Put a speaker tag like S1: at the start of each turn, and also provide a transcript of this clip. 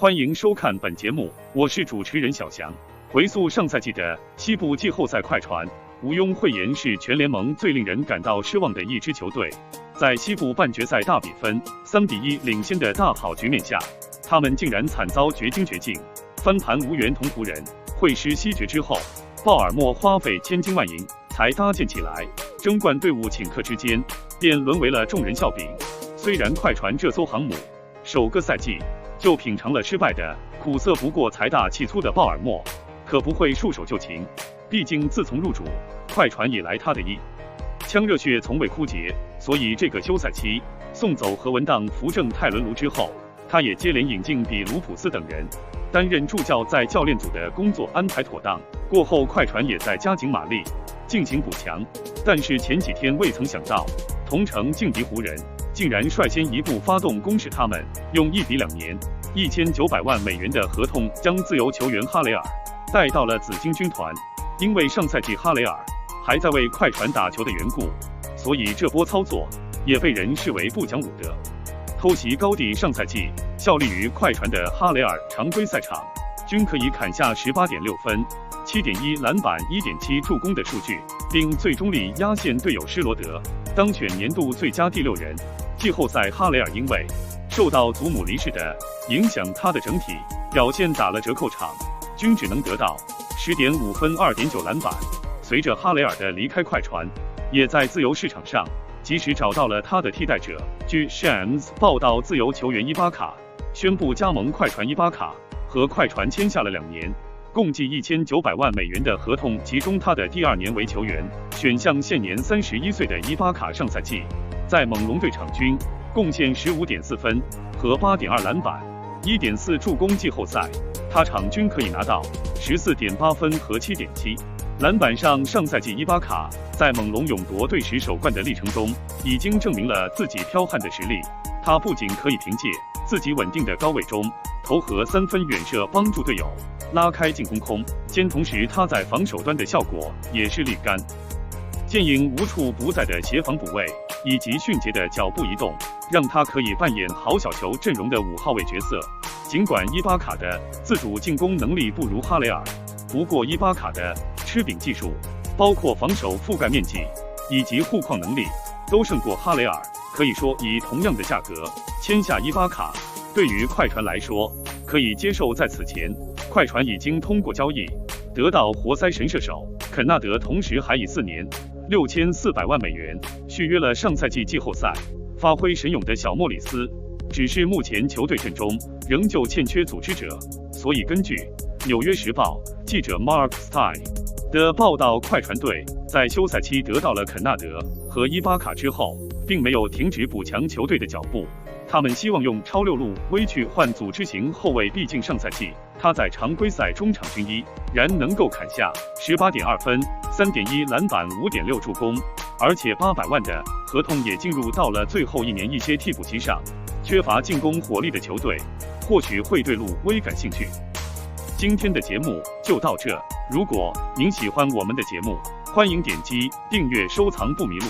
S1: 欢迎收看本节目，我是主持人小翔。回溯上赛季的西部季后赛，快船毋庸讳言是全联盟最令人感到失望的一支球队。在西部半决赛大比分3-1领先的大好局面下，他们竟然惨遭绝境，翻盘无缘同湖人。会师西决之后，鲍尔默花费千金万银才搭建起来，争冠队伍顷刻之间便沦为了众人笑柄。虽然快船这艘航母首个赛季就品尝了失败的苦涩，不过财大气粗的鲍尔默可不会束手就擒。毕竟自从入主，快船以来他的一腔热血从未枯竭，所以这个休赛期送走何文荡、扶正泰伦卢之后，他也接连引进比卢普斯等人担任助教，在教练组的工作安排妥当。过后快船也在加紧马力进行补强，但是前几天未曾想到同城劲敌湖人竟然率先一步发动攻势，他们用1比2年1900万美元的合同将自由球员哈雷尔带到了紫金军团。因为上赛季哈雷尔还在为快船打球的缘故，所以这波操作也被人视为不讲武德。偷袭高地，上赛季效力于快船的哈雷尔常规赛场均可以砍下18.6分、7.1篮板、1.7助攻的数据，并最终力压线队友施罗德，当选年度最佳第6人。季后赛哈雷尔因为受到祖母离世的影响，他的整体表现打了折扣，场均只能得到10.5分、2.9篮板。随着哈雷尔的离开，快船也在自由市场上及时找到了他的替代者。据 Shams 报道，自由球员伊巴卡宣布加盟快船。伊巴卡和快船签下了2年共计1900万美元的合同，其中他的第2年为球员选项。现年31岁的伊巴卡上赛季在猛龙队场均贡献15.4分和8.2篮板、1.4助攻。季后赛他场均可以拿到14.8分和7.7篮板上。上赛季伊巴卡在猛龙勇夺队史首冠的历程中，已经证明了自己剽悍的实力。他不仅可以凭借自己稳定的高位中投和3分远射帮助队友拉开进攻空间，同时他在防守端的效果也是立竿见影。无处不在的协防补位以及迅捷的脚步移动，让他可以扮演好小球阵容的5号位角色。尽管伊巴卡的自主进攻能力不如哈雷尔，不过伊巴卡的吃饼技术，包括防守覆盖面积以及护框能力都胜过哈雷尔。可以说以同样的价格签下伊巴卡，对于快船来说可以接受。在此前，快船已经通过交易得到活塞神射手肯纳德，同时还以4年6400万美元续约了上赛季季后赛发挥神勇的小莫里斯。只是目前球队阵中仍旧欠缺组织者，所以根据纽约时报记者 Mark Stein 的报道，快船队在休赛期得到了肯纳德和伊巴卡之后，并没有停止补强球队的脚步。他们希望用超6路威去换组织型后卫，毕竟上赛季他在常规赛中场均依然能够砍下18.2分、3.1篮板、5.6助攻，而且800万的合同也进入到了最后1年。一些替补席上缺乏进攻火力的球队或许会对路威感兴趣。今天的节目就到这，如果您喜欢我们的节目，欢迎点击订阅收藏不迷路。